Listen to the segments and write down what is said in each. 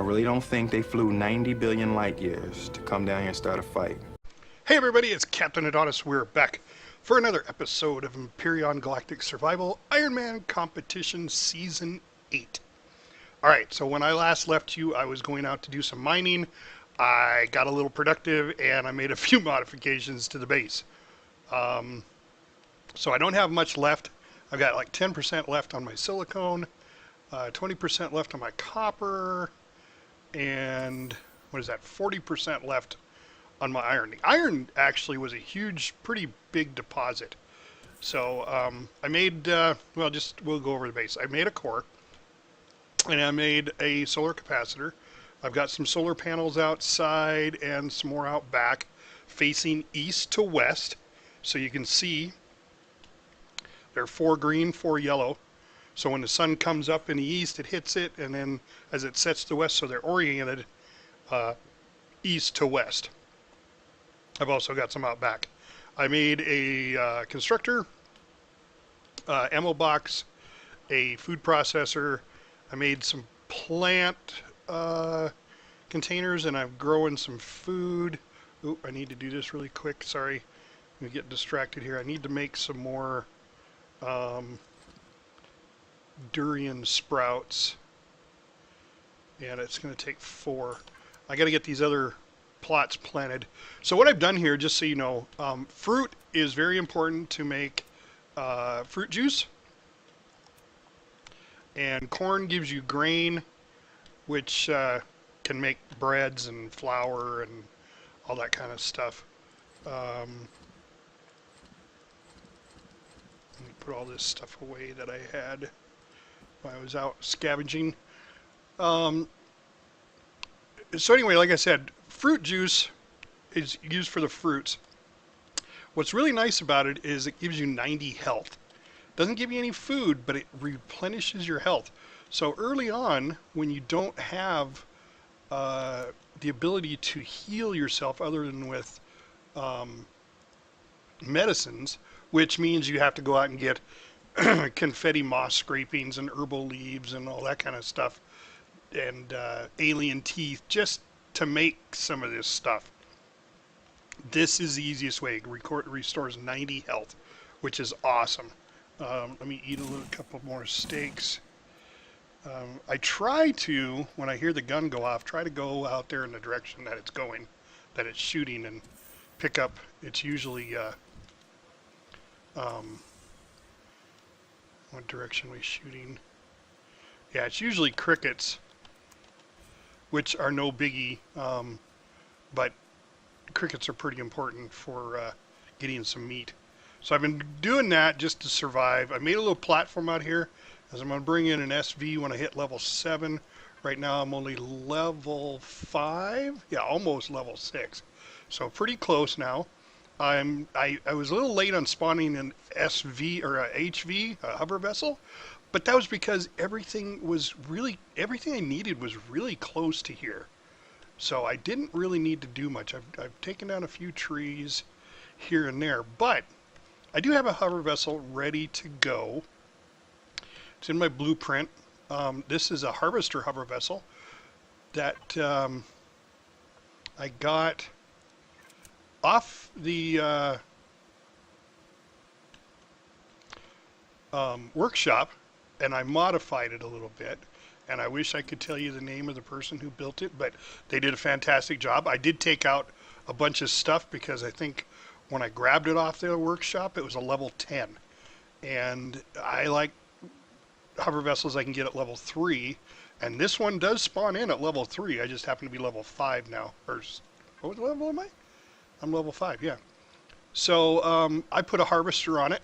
really don't think they flew 90 billion light years to come down here and start a fight. Hey everybody, it's Captain Adonis. We're back for another episode of Empyrion Galactic Survival Ironman Competition Season 8. Alright, so when I last left you, I was going out to do some mining. I got a little productive and I made a few modifications to the base. So I don't have much left. I've got like 10% left on my silicone, 20% left on my copper, and what is that, 40% left on my iron. The iron actually was a huge, pretty big deposit. So I made, we'll go over the base. I made a core, and I made a solar capacitor. I've got some solar panels outside and some more out back, facing east to west. So you can see they're 4 green, 4 yellow. So when the sun comes up in the east, it hits it, and then as it sets to west, so they're oriented east to west. I've also got some out back. I made a constructor, ammo box, a food processor. I made some plant containers, and I'm growing some food. Ooh, I need to do this really quick. Sorry, I'm gonna get distracted here. I need to make some more durian sprouts, and it's going to take 4. I got to get these other plots planted. So what I've done here, just so you know, fruit is very important to make fruit juice, and corn gives you grain, which can make breads and flour and all that kind of stuff. Let me put all this stuff away that I had when I was out scavenging. So anyway, like I said, fruit juice is used for the fruits. What's really nice about it is it gives you 90 health. Doesn't give you any food, but it replenishes your health. So early on, when you don't have the ability to heal yourself other than with medicines, which means you have to go out and get confetti moss scrapings and herbal leaves and all that kind of stuff, and alien teeth just to make some of this stuff. This is the easiest way. It restores 90 health, which is awesome. Let me eat a couple more steaks. I try to, when I hear the gun go off, try to go out there in the direction that it's going, that it's shooting, and pick up. It's usually what direction are we shooting? Yeah, it's usually crickets, which are no biggie, but crickets are pretty important for getting some meat. So I've been doing that just to survive. I made a little platform out here, as I'm going to bring in an SV when I hit level 7. Right now I'm only level 5, yeah, almost level 6. So pretty close now. I was a little late on spawning an SV or a HV, a hover vessel, but that was because everything I needed was really close to here. So I didn't really need to do much. I've taken down a few trees here and there, but I do have a hover vessel ready to go. It's in my blueprint. This is a harvester hover vessel that I got off the workshop, and I modified it a little bit, and I wish I could tell you the name of the person who built it, but they did a fantastic job. I did take out a bunch of stuff because I think when I grabbed it off the workshop, it was a level 10, and I like hover vessels I can get at level 3, and this one does spawn in at level 3. I just happen to be level 5 now. Or what level am I? I'm level 5, yeah. So I put a harvester on it,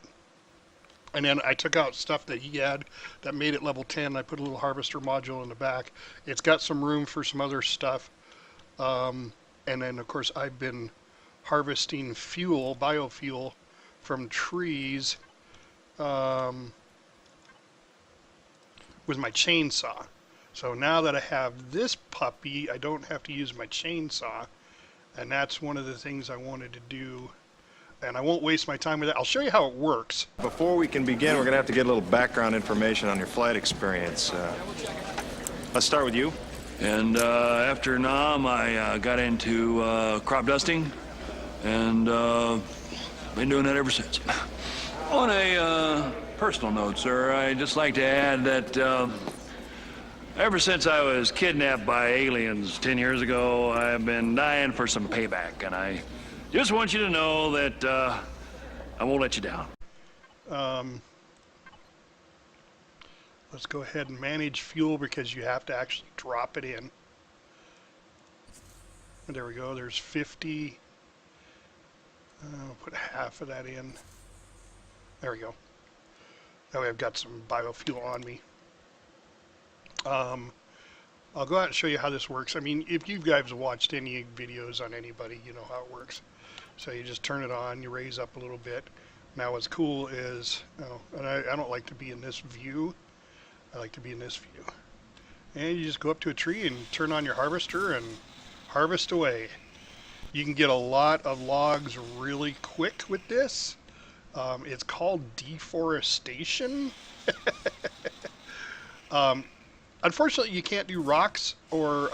and then I took out stuff that he had that made it level 10. I put a little harvester module in the back. It's got some room for some other stuff. And then, of course, I've been harvesting fuel, biofuel, from trees with my chainsaw. So now that I have this puppy, I don't have to use my chainsaw. And that's one of the things I wanted to do. And I won't waste my time with it. I'll show you how it works. Before we can begin, we're going to have to get a little background information on your flight experience. Let's start with you. And after Nam, I got into crop dusting, and been doing that ever since. On a personal note, sir, I'd just like to add that ever since I was kidnapped by aliens 10 years ago, I've been dying for some payback, and I just want you to know that I won't let you down. Let's go ahead and manage fuel because you have to actually drop it in. And there we go, there's 50. I'll put half of that in. There we go. That way I've got some biofuel on me. I'll go out and show you how this works. I mean, if you guys have watched any videos on anybody, you know how it works. So you just turn it on, you raise up a little bit. Now what's cool is, and I don't like to be in this view. I like to be in this view. And you just go up to a tree and turn on your harvester and harvest away. You can get a lot of logs really quick with this. It's called deforestation. Unfortunately, you can't do rocks or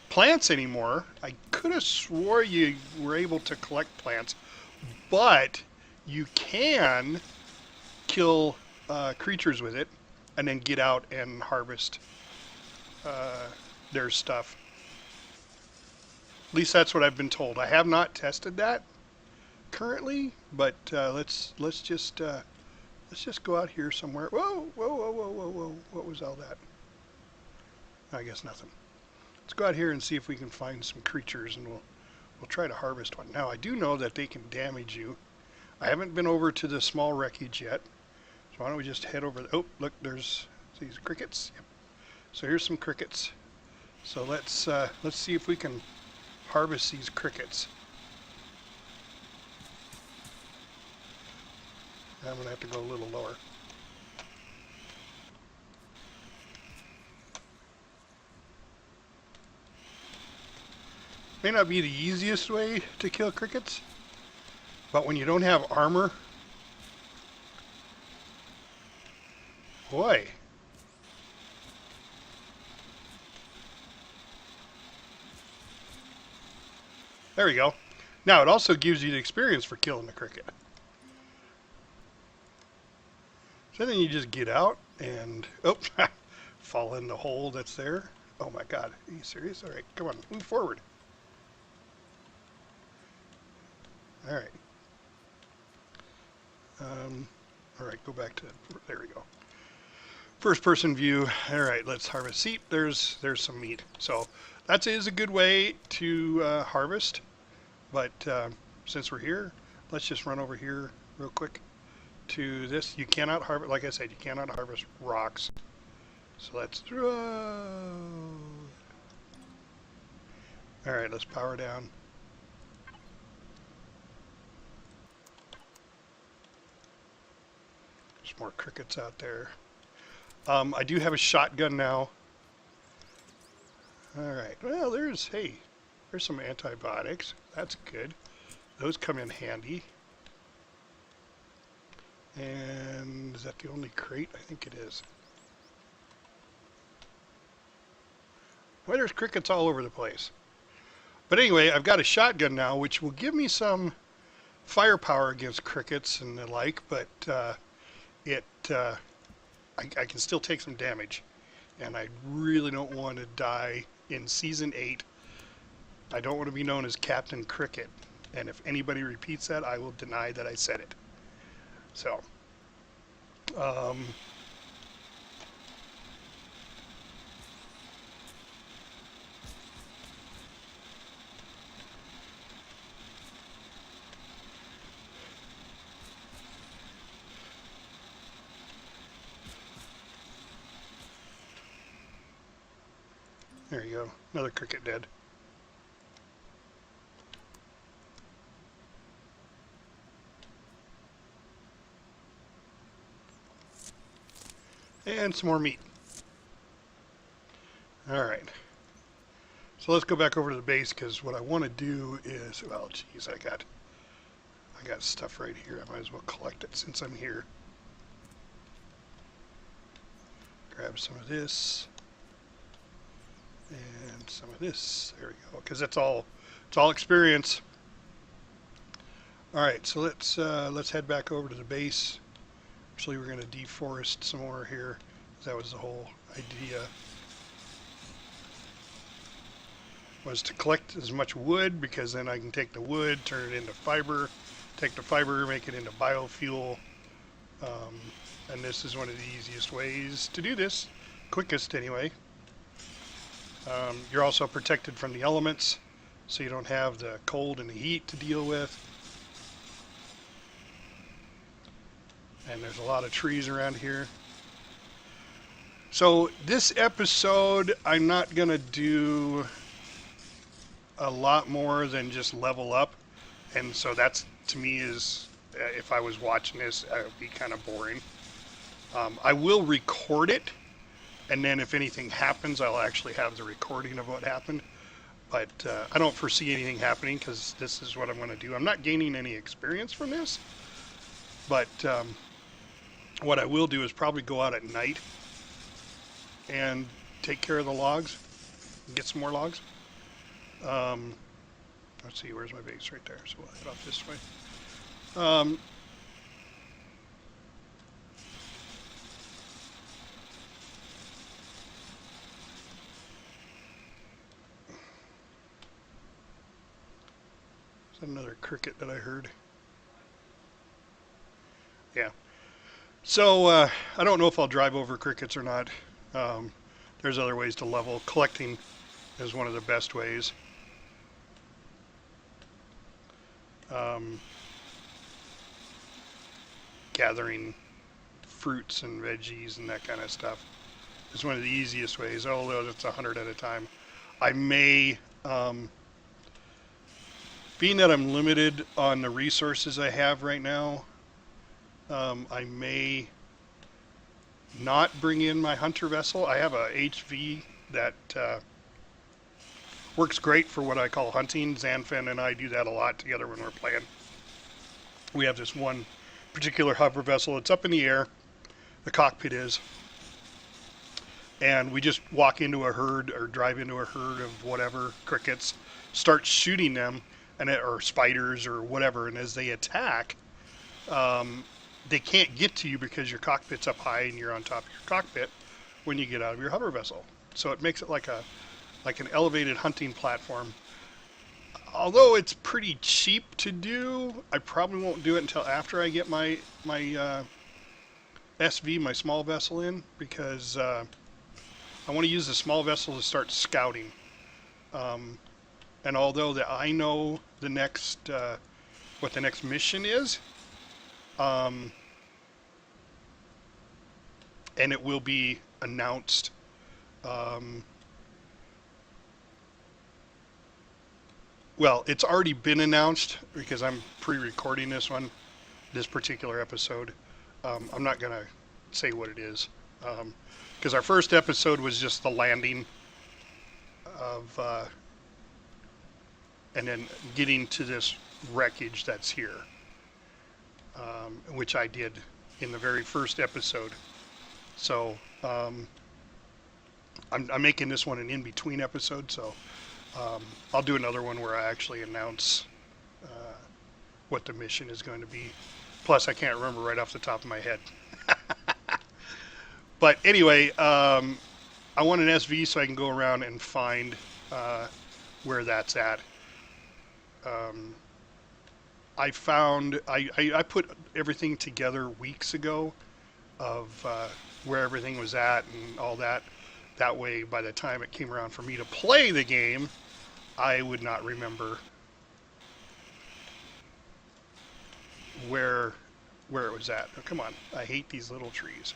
plants anymore. I could have swore you were able to collect plants, but you can kill creatures with it and then get out and harvest their stuff. At least that's what I've been told. I have not tested that currently, but let's just go out here somewhere. Whoa, whoa, whoa, whoa, whoa, whoa. What was all that? I guess nothing. Let's go out here and see if we can find some creatures, and we'll try to harvest one. Now, I do know that they can damage you. I haven't been over to the small wreckage yet, so why don't we just head over there. Oh, look, there's these crickets. Yep. So here's some crickets. So let's see if we can harvest these crickets. I'm going to have to go a little lower. May not be the easiest way to kill crickets, but when you don't have armor, boy. There we go. Now it also gives you the experience for killing the cricket. So then you just get out and, oh, fall in the hole that's there. Oh my God, are you serious? All right, come on, move forward. All right. All right, go back to, there we go. First person view. All right, let's harvest. See, there's some meat. So that is a good way to harvest. But since we're here, let's just run over here real quick to this. You cannot harvest, like I said, you cannot harvest rocks. So let's throw. All right, let's power down. There's more crickets out there. I do have a shotgun now. All right, well, there's some antibiotics. That's good. Those come in handy. And is that the only crate? I think it is. Well, there's crickets all over the place. But anyway, I've got a shotgun now, which will give me some firepower against crickets and the like, but I can still take some damage. And I really don't want to die in Season 8. I don't want to be known as Captain Cricket. And if anybody repeats that, I will deny that I said it. So, there you go. Another cricket dead. And some more meat. Alright. So let's go back over to the base, because what I want to do is, well, geez, I got stuff right here. I might as well collect it since I'm here. Grab some of this. And some of this. There we go. Because it's all experience. All right, so let's head back over to the base. Actually, we're going to deforest some more here. That was the whole idea. Was to collect as much wood, because then I can take the wood, turn it into fiber, take the fiber, make it into biofuel. And this is one of the easiest ways to do this, quickest anyway. You're also protected from the elements, so you don't have the cold and the heat to deal with. And there's a lot of trees around here. So this episode, I'm not going to do a lot more than just level up. And so that's, to me, is, if I was watching this, it would be kind of boring. I will record it, and then if anything happens, I'll actually have the recording of what happened. But I don't foresee anything happening, because this is what I'm going to do. I'm not gaining any experience from this, but what I will do is probably go out at night and take care of the logs, get some more logs. Let's see, where's my base? Right there, so we'll head off this way. Is that another cricket that I heard? Yeah. So, I don't know if I'll drive over crickets or not. There's other ways to level. Collecting is one of the best ways. Gathering fruits and veggies and that kind of stuff is one of the easiest ways, although it's 100 at a time. I may, being that I'm limited on the resources I have right now, I may not bring in my hunter vessel. I have a HV that works great for what I call hunting. Zanfen and I do that a lot together when we're playing. We have this one particular hover vessel. It's up in the air. The cockpit is. And we just walk into a herd or drive into a herd of whatever crickets, start shooting them, or spiders or whatever. And as they attack, they can't get to you because your cockpit's up high and you're on top of your cockpit when you get out of your hover vessel. So it makes it like an elevated hunting platform. Although it's pretty cheap to do, I probably won't do it until after I get my SV, my small vessel, in, because I want to use the small vessel to start scouting. And although I know the next what the next mission is, and it will be announced. Well, it's already been announced because I'm pre-recording this particular episode. I'm not going to say what it is, because our first episode was just the landing of, and then getting to this wreckage that's here, which I did in the very first episode. So I'm making this one an in-between episode, so I'll do another one where I actually announce what the mission is going to be. Plus, I can't remember right off the top of my head. But anyway, I want an SV so I can go around and find where that's at. I found, I put everything together weeks ago of where everything was at and all that. That way, by the time it came around for me to play the game, I would not remember where it was at. Oh, come on, I hate these little trees.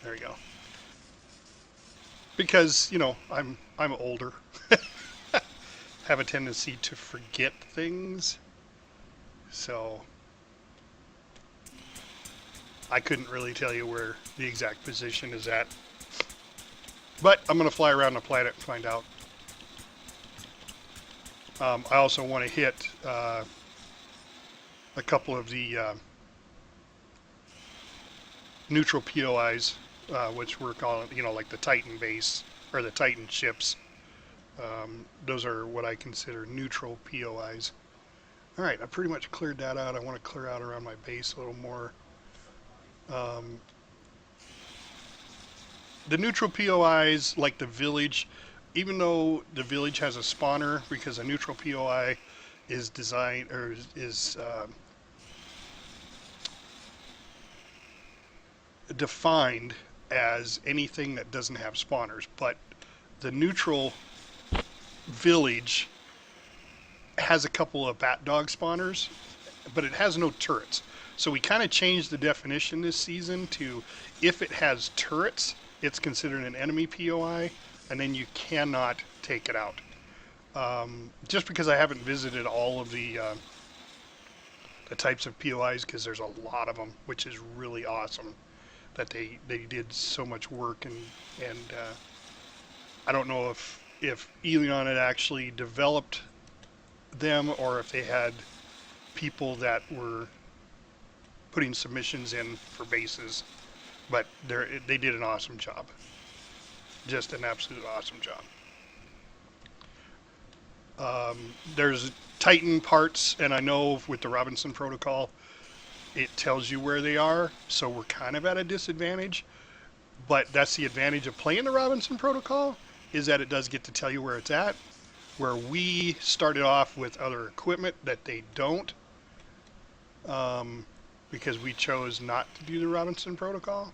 There we go. Because, you know, I'm older. Have a tendency to forget things. So I couldn't really tell you where the exact position is at. But I'm going to fly around the planet and find out. I also want to hit a couple of the neutral POIs which we're calling, like the Titan base or the Titan ships. Those are what I consider neutral POIs. All right, I pretty much cleared that out. I want to clear out around my base a little more. The neutral POIs, like the village, even though the village has a spawner, because a neutral POI is designed, or is defined as anything that doesn't have spawners, but the neutral village has a couple of bat dog spawners, but it has no turrets. So we kind of changed the definition this season to, if it has turrets, it's considered an enemy POI, and then you cannot take it out. Just because I haven't visited all of the types of POIs, because there's a lot of them, which is really awesome that they did so much work, and I don't know if Eleon had actually developed them or if they had people that were putting submissions in for bases, but they did an awesome job. Just an absolute awesome job. There's Titan parts, and I know with the Robinson protocol, it tells you where they are, so we're kind of at a disadvantage, but that's the advantage of playing the Robinson protocol, is that it does get to tell you where it's at, where we started off with other equipment that they don't, because we chose not to do the Robinson protocol.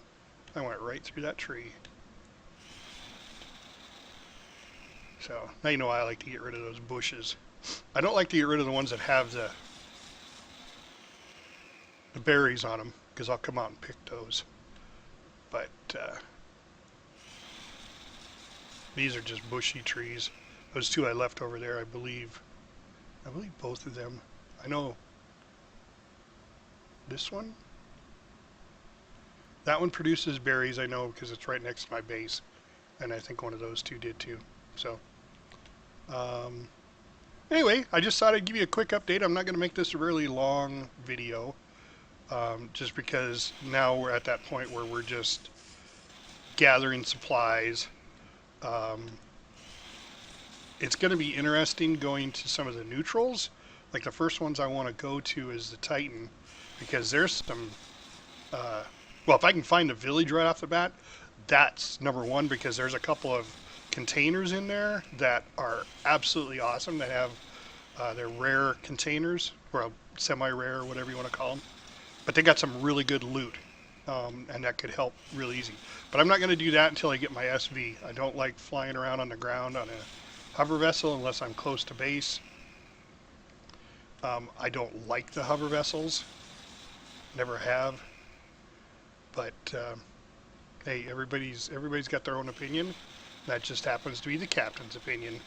I went right through that tree. So now you know why I like to get rid of those bushes. I don't like to get rid of the ones that have the berries on them, because I'll come out and pick those. But these are just bushy trees. Those two I left over there, I believe both of them. I know this one. That one produces berries, I know, because it's right next to my base. And I think one of those two did too. So, anyway, I just thought I'd give you a quick update. I'm not going to make this a really long video, just because now we're at that point where we're just gathering supplies. It's going to be interesting going to some of the neutrals. Like the first ones I want to go to is the Titan, because there's some, well, if I can find a village right off the bat, that's number one, because there's a couple of containers in there that are absolutely awesome, that have they're rare containers, or semi-rare, or whatever you want to call them, but they got some really good loot, and that could help real easy. But I'm not going to do that until I get my SV. I don't like flying around on the ground on a hover vessel unless I'm close to base. I don't like the hover vessels, never have, but hey, everybody's got their own opinion. That just happens to be the captain's opinion.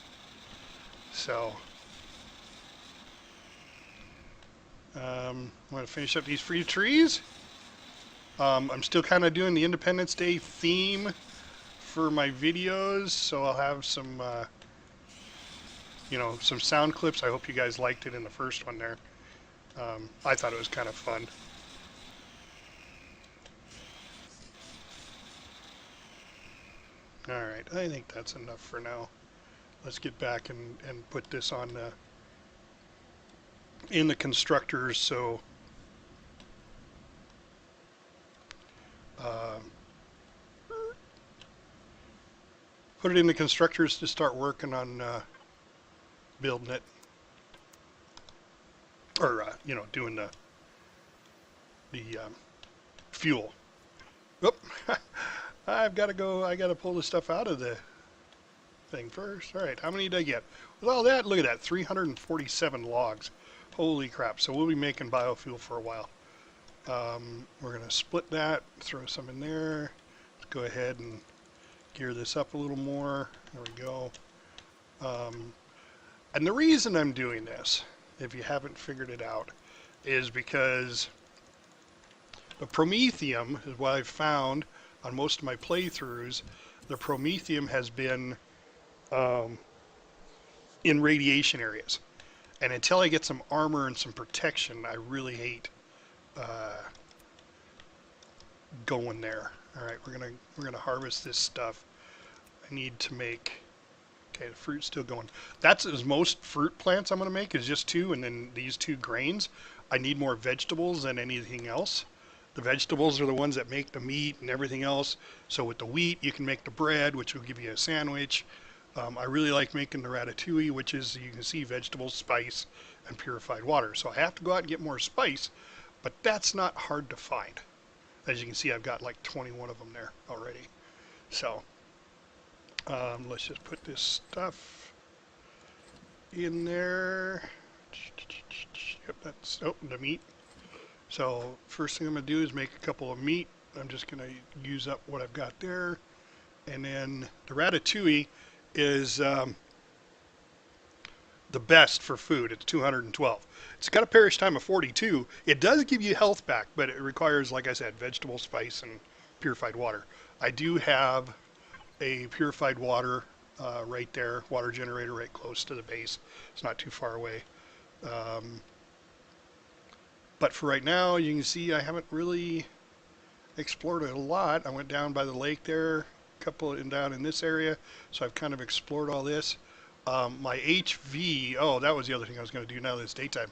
So, I'm going to finish up these free trees. I'm still kind of doing the Independence Day theme for my videos, so I'll have some, some sound clips. I hope you guys liked it in the first one there. I thought it was kind of fun. Alright, I think that's enough for now. Let's get back and put this on in the constructors, so put it in the constructors to start working on building it, or doing the fuel. Oop. I've got to go. I got to pull the stuff out of the thing first. All right, how many did I get? With all that, look at that, 347 logs. Holy crap! So we'll be making biofuel for a while. We're gonna split that, throw some in there. Let's go ahead and gear this up a little more. There we go. And the reason I'm doing this, if you haven't figured it out, is because the Promethium is what I've found on most of my playthroughs. The Promethium has been in radiation areas, and until I get some armor and some protection, I really hate going there. All right, we're gonna harvest this stuff. I need to make. Okay, the fruit's still going. That's as most fruit plants I'm gonna make is just 2, and then these 2 grains. I need more vegetables than anything else. The vegetables are the ones that make the meat and everything else. So with the wheat, you can make the bread, which will give you a sandwich. I really like making the ratatouille, which is, you can see, vegetables, spice, and purified water. So I have to go out and get more spice, but that's not hard to find. As you can see, I've got like 21 of them there already. So let's just put this stuff in there. Yep, that's, oh, the meat. So first thing I'm going to do is make a couple of meat. I'm just going to use up what I've got there. And then the ratatouille is the best for food. It's 212. It's got a perish time of 42. It does give you health back, but it requires, like I said, vegetable, spice, and purified water. I do have a purified water right there, water generator right close to the base. It's not too far away. But for right now, you can see I haven't really explored it a lot. I went down by the lake there, a couple and down in this area, so I've kind of explored all this. My HV, oh, that was the other thing I was going to do now that it's daytime.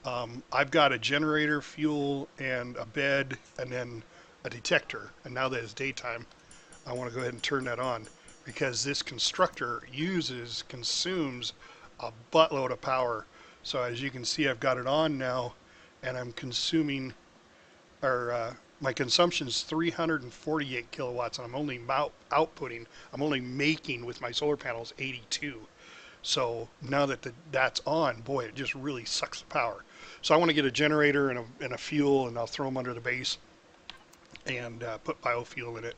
I've got a generator, fuel, and a bed, and then a detector. And now that it's daytime, I want to go ahead and turn that on because this constructor consumes a buttload of power. So as you can see, I've got it on now, and I'm consuming, or my consumption is 348 kilowatts, and I'm only outputting, I'm only making with my solar panels 82. So now that that's on, boy, it just really sucks the power. So I want to get a generator and a fuel, and I'll throw them under the base and put biofuel in it.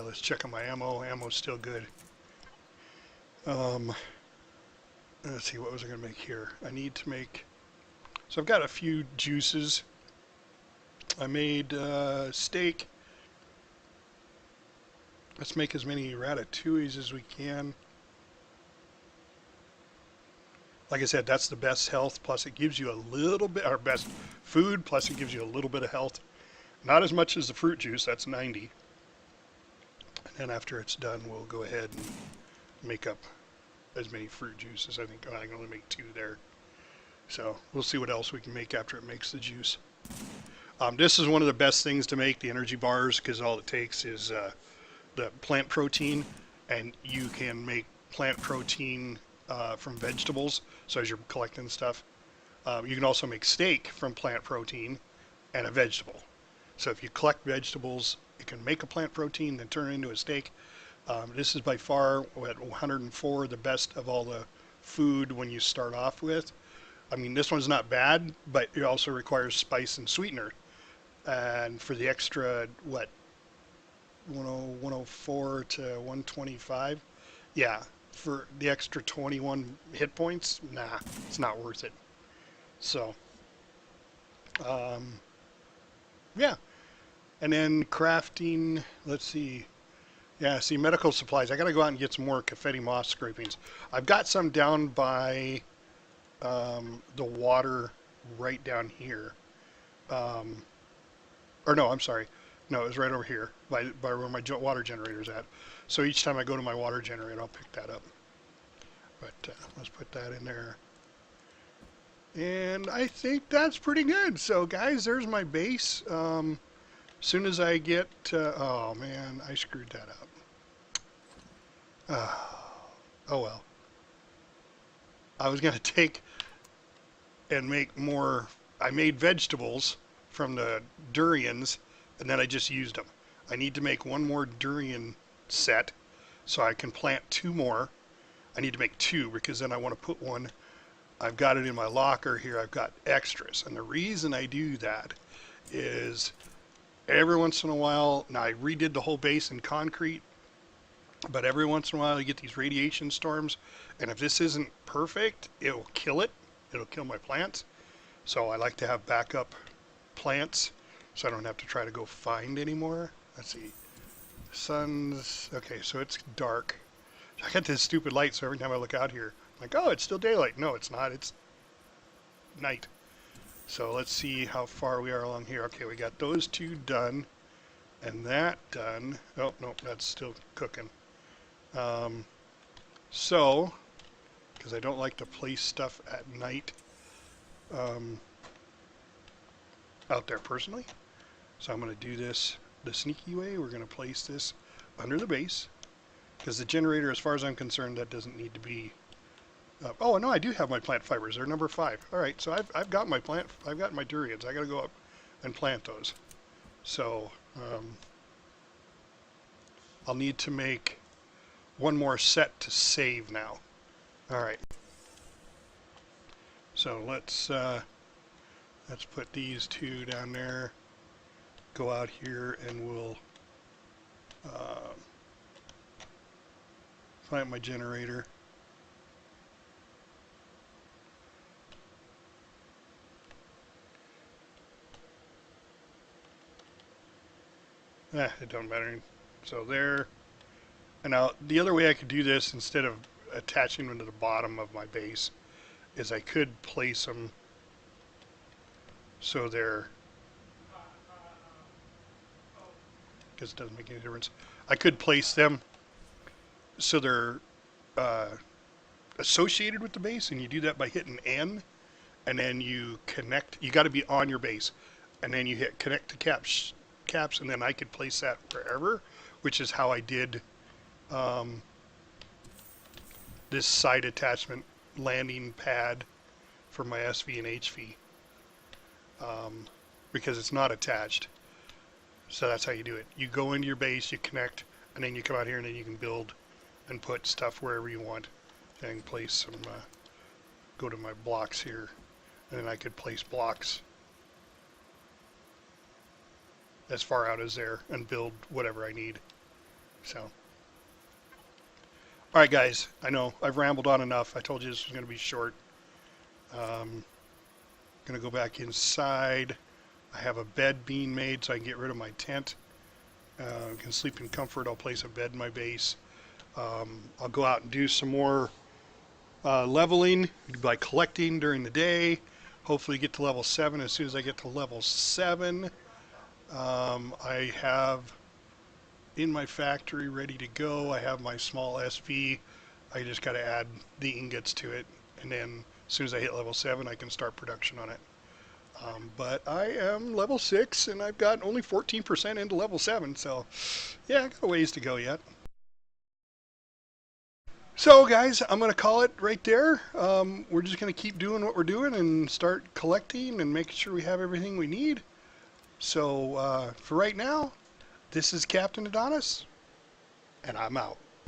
Let's check on my ammo. Ammo's still good. Let's see, what was I going to make here? I need to make... So I've got a few juices. I made steak. Let's make as many ratatouilles as we can. Like I said, that's the best health, plus it gives you a little bit, or best food, plus it gives you a little bit of health. Not as much as the fruit juice, that's 90. And then after it's done, we'll go ahead and make up as many fruit juices. I think I can only make 2 there. So we'll see what else we can make after it makes the juice. This is one of the best things to make, the energy bars, because all it takes is the plant protein, and you can make plant protein from vegetables. So as you're collecting stuff, you can also make steak from plant protein and a vegetable. So if you collect vegetables, you can make a plant protein, then turn it into a steak. This is by far, at 104, the best of all the food when you start off with. I mean, this one's not bad, but it also requires spice and sweetener. And for the extra, what, 104 to 125? Yeah, for the extra 21 hit points, nah, it's not worth it. So, yeah. And then crafting, let's see. Yeah, see, medical supplies. I got to go out and get some more confetti moss scrapings. I've got some down by the water right down here. Or no, I'm sorry. No, it was right over here by where my water generator's at. So each time I go to my water generator, I'll pick that up. But let's put that in there. And I think that's pretty good. So guys, there's my base. As soon as I get, oh man, I screwed that up. Oh well. I was gonna take and make more, I made vegetables from the durians, and then I just used them. I need to make one more durian set so I can plant 2 more. I need to make 2 because then I want to put one, I've got it in my locker here, I've got extras. And the reason I do that is every once in a while, now I redid the whole base in concrete, but every once in a while you get these radiation storms, and if this isn't perfect, it'll kill it. It'll kill my plants. So I like to have backup plants so I don't have to try to go find anymore. Let's see. Sun's, okay, so it's dark. I got this stupid light, so every time I look out here, I'm like, oh, it's still daylight. No, it's not. It's night. So let's see how far we are along here. Okay, we got those 2 done. And that done. Oh, no, that's still cooking. So, because I don't like to place stuff at night out there personally. So I'm going to do this the sneaky way. We're going to place this under the base. Because the generator, as far as I'm concerned, that doesn't need to be... oh, no, I do have my plant fibers. They're number 5. All right, so I've got my I've got my durians. I got to go up and plant those. So I'll need to make one more set to save now. All right. So let's put these 2 down there. Go out here and we'll plant my generator. It don't matter. So there. And now the other way I could do this instead of attaching them to the bottom of my base is I could place them so they're, because it doesn't make any difference. I could place them so they're associated with the base, and you do that by hitting N, and then you connect. You got to be on your base, and then you hit connect to caps, and then I could place that wherever, which is how I did this side attachment landing pad for my SV and HV, because it's not attached. So that's how you do it. You go into your base, you connect, and then you come out here and then you can build and put stuff wherever you want. And place some, go to my blocks here, and then I could place blocks as far out as there and build whatever I need. So, all right, guys, I know I've rambled on enough. I told you this was going to be short. Going to go back inside. I have a bed being made so I can get rid of my tent. Can sleep in comfort. I'll place a bed in my base. I'll go out and do some more leveling by collecting during the day. Hopefully get to level 7. As soon as I get to level 7, I have in my factory ready to go. I have my small SV. I just got to add the ingots to it, and then as soon as I hit level 7, I can start production on it. But I am level 6, and I've got only 14% into level 7, so yeah, I got a ways to go yet. So guys, I'm going to call it right there. We're just going to keep doing what we're doing and start collecting and making sure we have everything we need. So for right now, this is Captain Adonis, and I'm out.